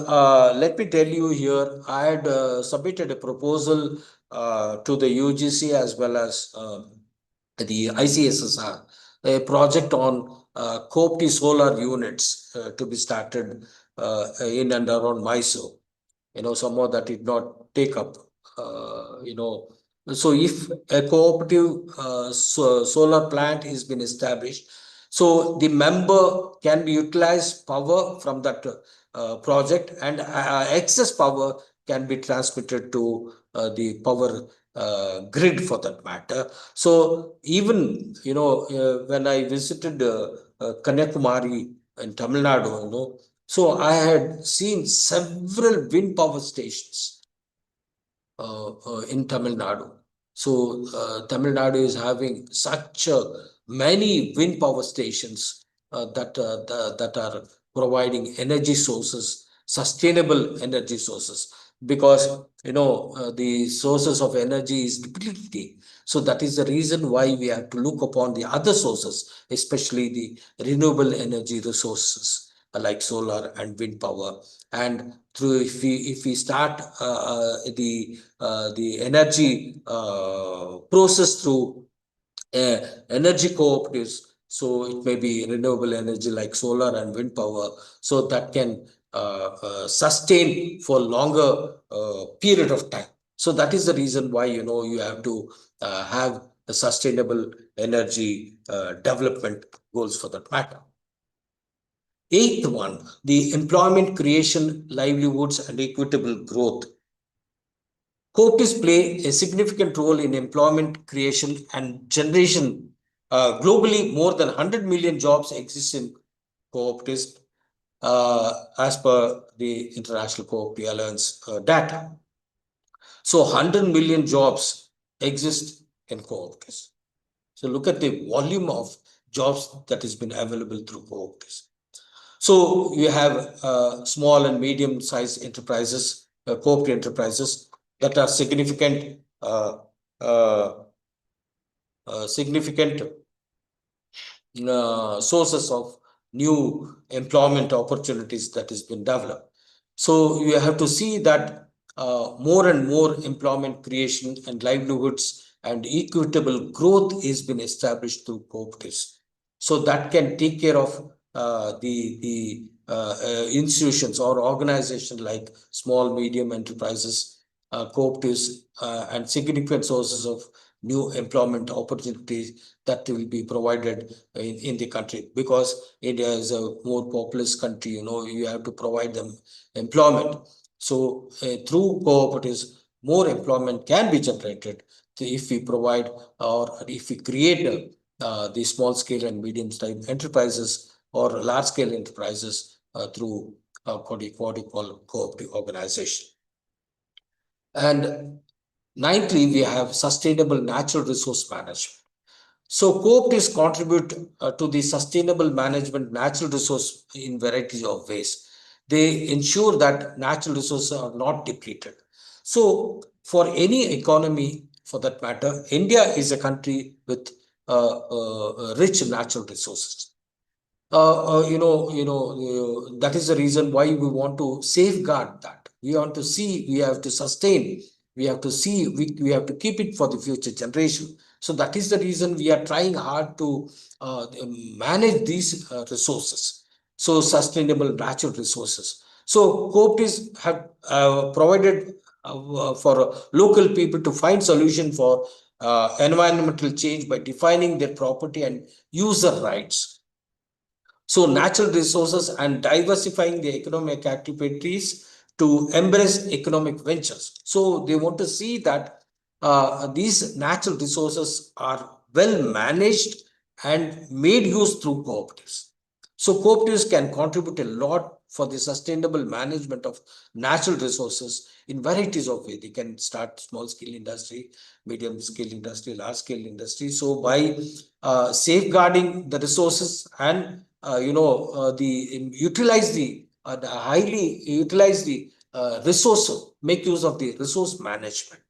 [SPEAKER 1] let me tell you here, I had submitted a proposal to the UGC as well as the ICSSR, a project on cooperative solar units to be started in and around Mysore. Somehow that did not take up. So if a cooperative solar plant is been established, so the member can be utilized power from that project, and excess power can be transmitted to the power grid for that matter. So even, when I visited Kanyakumari in Tamil Nadu, so I had seen several wind power stations in Tamil Nadu. So Tamil Nadu is having such many wind power stations that are providing energy sources, sustainable energy sources, because the sources of energy is depleting. So that is the reason why we have to look upon the other sources, especially the renewable energy resources like solar and wind power. And through, if we start the energy process through energy cooperatives, so it may be renewable energy like solar and wind power, so that can sustain for longer period of time. So that is the reason why, you have to have a sustainable energy development goals for that matter. Eighth one, the employment creation, livelihoods, and equitable growth. Cooperatives play a significant role in employment creation and generation. Globally, more than 100 million jobs exist in cooperatives as per the International Cooperative Alliance data. So 100 million jobs exist in cooperatives. So look at the volume of jobs that has been available through cooperatives. So you have small and medium-sized enterprises, cooperative enterprises that are significant significant sources of new employment opportunities that has been developed. So you have to see that more and more employment creation and livelihoods and equitable growth is been established through cooperatives. So that can take care of the institutions or organizations like small, medium enterprises, cooperatives, and significant sources of new employment opportunities that will be provided in the country, because India is a more populous country. You have to provide them employment. So through cooperatives, more employment can be generated if we provide or if we create the small scale and medium sized enterprises or large scale enterprises through what we call cooperative organization. And ninthly, we have sustainable natural resource management. So cooperatives contribute to the sustainable management natural resource in varieties of ways. They ensure that natural resources are not depleted. So for any economy, for that matter, India is a country with rich natural resources. That is the reason why we want to safeguard that. We want to see, we have to sustain, we have to see, we have to keep it for the future generation. So that is the reason we are trying hard to manage these resources. So sustainable natural resources. So cooperatives have provided for local people to find solution for environmental change by defining their property and user rights. So natural resources and diversifying the economic activities to embrace economic ventures. So they want to see that these natural resources are well managed and made use through cooperatives. So cooperatives can contribute a lot for the sustainable management of natural resources in varieties of ways. They can start small scale industry, medium scale industry, large scale industry. So by safeguarding the resources and utilize the highly utilize the resource, make use of the resource management.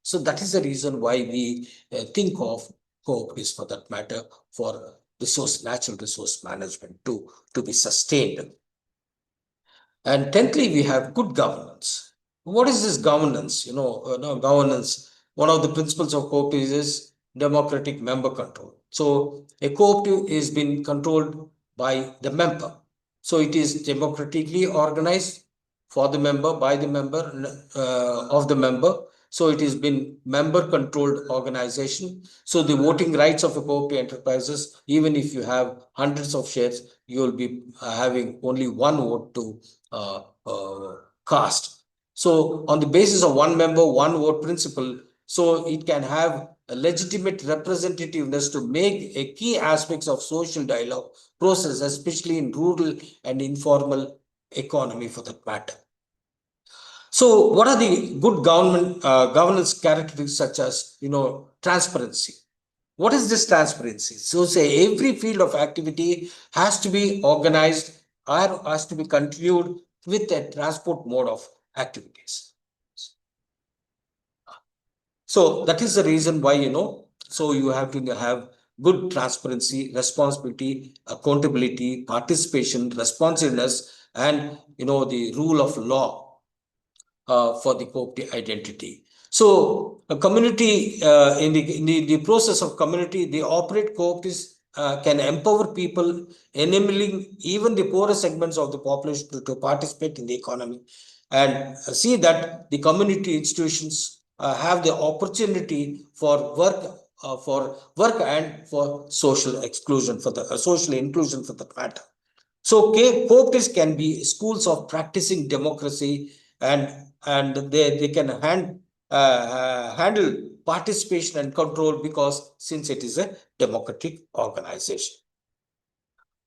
[SPEAKER 1] So that is the reason why we think of cooperatives for that matter, for natural resource management to be sustained. And tenthly, we have good governance. What is this governance? Governance, one of the principles of cooperatives is democratic member control. So a cooperative is being controlled by the member. So it is democratically organized for the member, by the member, of the member. So it has been member controlled organization. So the voting rights of a cooperative enterprises, even if you have hundreds of shares, you will be having only one vote to cast. So on the basis of one member, one vote principle, so it can have a legitimate representativeness to make a key aspects of social dialogue process, especially in rural and informal economy for that matter. So what are the good governance characteristics such as, transparency? What is this transparency? So say every field of activity has to be organized or has to be continued with a transport mode of activities. So that is the reason why, so you have to have good transparency, responsibility, accountability, participation, responsiveness, and, the rule of law for the cooperative identity. So a community, in the process of community, the operate cooperatives can empower people, enabling even the poorer segments of the population to participate in the economy, and see that the community institutions have the opportunity for work and for social exclusion, for the social inclusion for that matter. So cooperatives can be schools of practicing democracy, and they can handle participation and control, because since it is a democratic organization.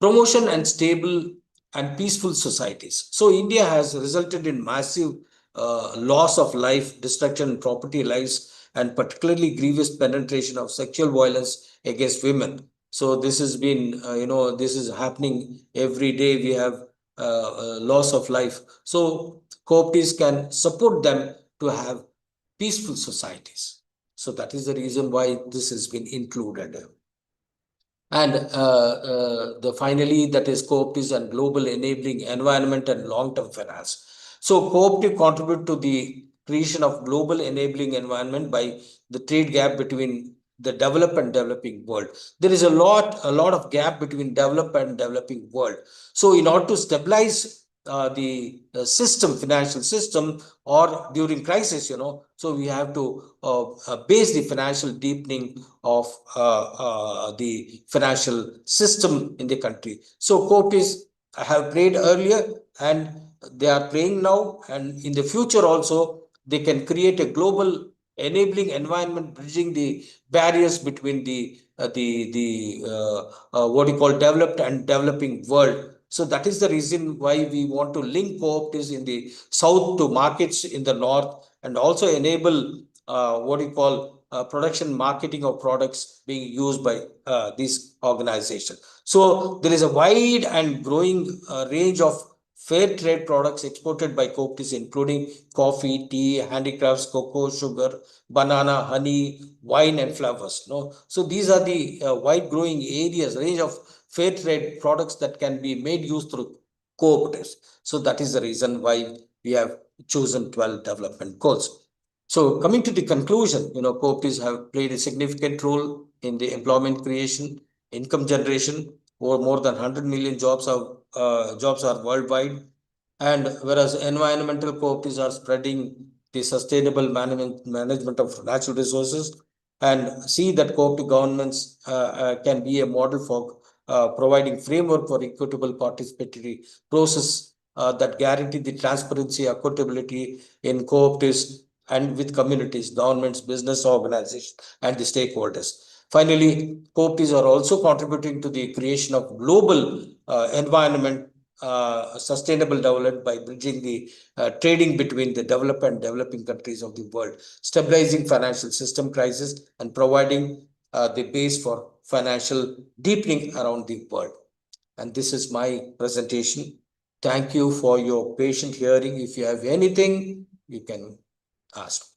[SPEAKER 1] Promotion and stable and peaceful societies. So India has resulted in massive loss of life, destruction, property lives, and particularly grievous penetration of sexual violence against women. So this has been, this is happening every day. We have loss of life. So cooperatives can support them to have peaceful societies. So that is the reason why this has been included. And finally, that is cooperatives and global enabling environment and long-term finance. So cooperative contribute to the creation of global enabling environment by the trade gap between the developed and developing world. There is a lot of gap between developed and developing world. So in order to stabilize the system, financial system, or during crisis, so we have to base the financial deepening of the financial system in the country. So cooperatives have played earlier and they are playing now, and in the future also they can create a global enabling environment, bridging the barriers between the what you call developed and developing world. So that is the reason why we want to link cooperatives in the south to markets in the north, and also enable what you call production marketing of products being used by these organizations. So there is a wide and growing range of fair trade products exported by cooperatives, including coffee, tea, handicrafts, cocoa, sugar, banana, honey, wine, and flowers. So these are the wide growing areas, range of fair trade products that can be made use through cooperatives. So that is the reason why we have chosen 12 development goals. So coming to the conclusion, cooperatives have played a significant role in the employment creation, income generation. Over more than 100 million jobs are worldwide. And whereas environmental cooperatives are spreading the sustainable management of natural resources, and see that cooperative governments can be a model for providing framework for equitable participatory process that guarantee the transparency, accountability in cooperatives and with communities, governments, business organizations, and the stakeholders. Finally, cooperatives are also contributing to the creation of global environment sustainable development by bridging the trading between the developed and developing countries of the world, stabilizing financial system crisis, and providing the base for financial deepening around the world. And this is my presentation. Thank you for your patient hearing. If you have anything, you can ask.